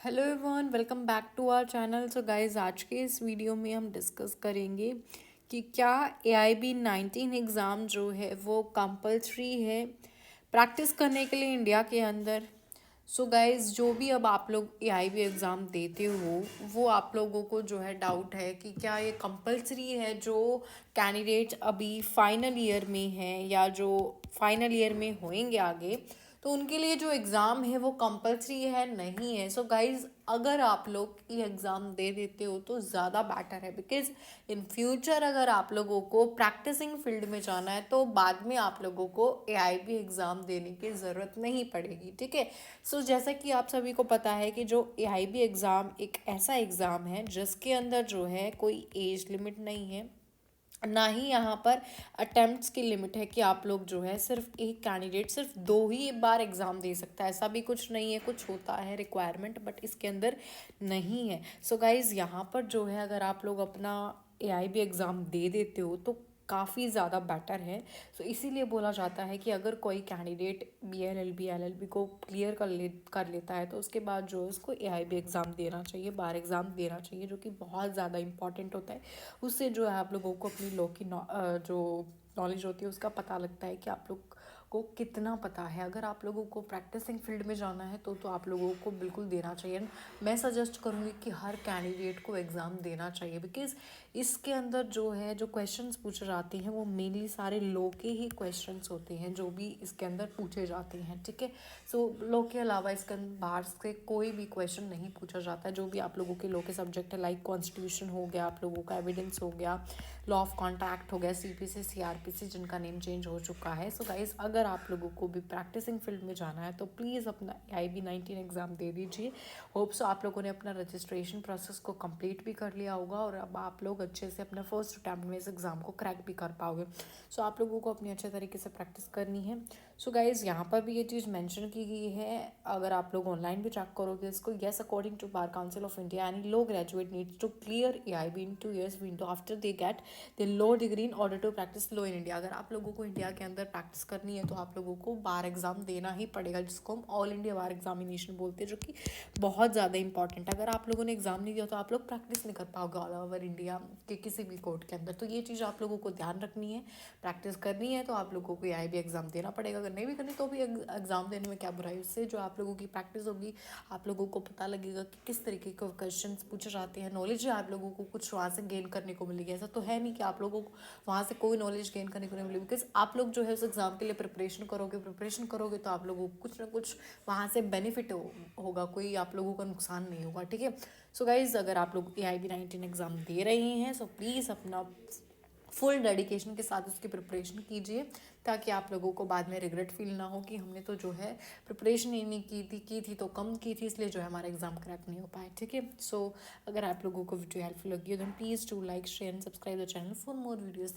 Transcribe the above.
Hello everyone, welcome back to our channel. So guys, आज के इस वीडियो में हम डिस्कस करेंगे कि क्या AIB 19 एग्ज़ाम जो है वो कंपलसरी है प्रैक्टिस करने के लिए इंडिया के अंदर। सो गाइस, जो भी अब आप लोग AIB एग्ज़ाम देते हो वो आप लोगों को जो है डाउट है कि क्या ये कंपलसरी है। जो कैंडिडेट अभी फाइनल ईयर में हैं या जो फाइनल ईयर में होंगे आगे, तो उनके लिए जो एग्ज़ाम है वो कंपलसरी है नहीं है। सो गाइज, अगर आप लोग ये एग्ज़ाम दे देते हो तो ज़्यादा बेटर है, बिकॉज इन फ्यूचर अगर आप लोगों को प्रैक्टिसिंग फील्ड में जाना है तो बाद में आप लोगों को AIB एग्ज़ाम देने की ज़रूरत नहीं पड़ेगी। ठीक है। सो जैसा कि आप सभी को पता है कि जो AIB एग्ज़ाम एक ऐसा एग्ज़ाम है जिसके अंदर जो है कोई एज लिमिट नहीं है, ना ही यहाँ पर अटेम्प्ट्स की लिमिट है कि आप लोग जो है सिर्फ एक कैंडिडेट सिर्फ दो ही बार एग्ज़ाम दे सकता है। ऐसा भी कुछ नहीं है, कुछ होता है रिक्वायरमेंट बट इसके अंदर नहीं है। सो गाइज़, यहाँ पर जो है अगर आप लोग अपना AIB एग्ज़ाम दे देते हो तो काफ़ी ज़्यादा बेटर है। सो इसीलिए बोला जाता है कि अगर कोई कैंडिडेट BLLB LLB को क्लियर कर लेता है तो उसके बाद जो है उसको AIB एग्ज़ाम देना चाहिए, बार एग्ज़ाम देना चाहिए, जो कि बहुत ज़्यादा इंपॉर्टेंट होता है। उससे जो है आप लोगों को अपनी लॉ की जो नॉलेज होती है उसका पता लगता है कि आप लोग को कितना पता है। अगर आप लोगों को प्रैक्टिसिंग फील्ड में जाना है तो आप लोगों को बिल्कुल देना चाहिए। मैं सजेस्ट करूँगी कि हर कैंडिडेट को एग्ज़ाम देना चाहिए, बिकॉज़ इसके अंदर जो है जो क्वेश्चंस पूछे जाते हैं वो मेनली सारे लॉ के ही क्वेश्चंस होते हैं जो भी इसके अंदर पूछे जाते हैं। ठीक है। सो लॉ के अलावा इसके अंदर बाहर से कोई भी क्वेश्चन नहीं पूछा जाता है। जो भी आप लोगों के लॉ के सब्जेक्ट है, लाइक कॉन्स्टिट्यूशन हो गया, आप लोगों का एविडेंस हो गया, लॉ ऑफ कॉन्ट्रैक्ट हो गया, CPC CRPC जिनका नेम चेंज हो चुका है। सो गाइज, अगर आप लोगों को भी प्रैक्टिसिंग फील्ड में जाना है तो प्लीज़ अपना AIB 19 एग्ज़ाम दे दीजिए। होप सो आप लोगों ने अपना रजिस्ट्रेशन प्रोसेस को कंप्लीट भी कर लिया होगा और अब आप लोग अच्छे से अपना फर्स्ट अटैम्प्ट में इस एग्ज़ाम को क्रैक भी कर पाओगे। सो आप लोगों को अपनी अच्छे तरीके से प्रैक्टिस करनी है। सो गाइज, यहाँ पर भी ये चीज़ मेंशन की गई है, अगर आप लोग ऑनलाइन भी चेक करोगे इसको, yes according to Bar Council of India any law graduate needs to clear AIB in 2 years window after they get the law degree in order to practise law in India. अगर आप लोगों को India के अंदर practice करनी है तो आप लोगों को बार एग्ज़ाम देना ही पड़ेगा, जिसको हम ऑल इंडिया बार एग्जामिनेशन बोलते हैं, जो कि बहुत ज़्यादा इंपॉर्टेंट है। अगर आप लोगों ने एग्ज़ाम नहीं दिया तो आप लोग प्रैक्टिस नहीं कर पाओगे ऑल ओवर इंडिया के किसी भी कोर्ट के अंदर। तो ये चीज़ आप लोगों को ध्यान रखनी है। प्रैक्टिस करनी है तो आप लोगों को AIB एग्ज़ाम देना पड़ेगा, अगर नहीं भी करनी तो भी एग्ज़ाम देने में क्या बुराई। उससे जो आप लोगों की प्रैक्टिस होगी, आप लोगों को पता लगेगा कि किस तरीके के क्वेश्चन पूछे जाते हैं, नॉलेज है आप लोगों को कुछ वहाँ से गेन करने को मिलेगी। ऐसा तो है नहीं कि आप लोगों को वहाँ से कोई नॉलेज गेन करने को नहीं मिलेगी, बिकॉज आप लोग जो है उस एग्ज़ाम के लिए प्रिपरेशन करोगे तो आप लोगों को कुछ ना कुछ वहाँ से बेनिफिट होगा, कोई आप लोगों का नुकसान नहीं होगा। ठीक है। सो गाइज, अगर आप लोग AIB 19 एग्ज़ाम दे रहे हैं सो प्लीज़ अपना फुल डेडिकेशन के साथ उसकी प्रिपरेशन कीजिए, ताकि आप लोगों को बाद में रिग्रेट फील ना हो कि हमने तो जो है प्रिपरेशन ही नहीं की थी तो कम की थी, इसलिए जो है हमारा एग्जाम क्रैक नहीं हो पाया। ठीक है। सो अगर आप लोगों को वीडियो हेल्पफुल लगी हो तो please do like share and subscribe the channel for more videos.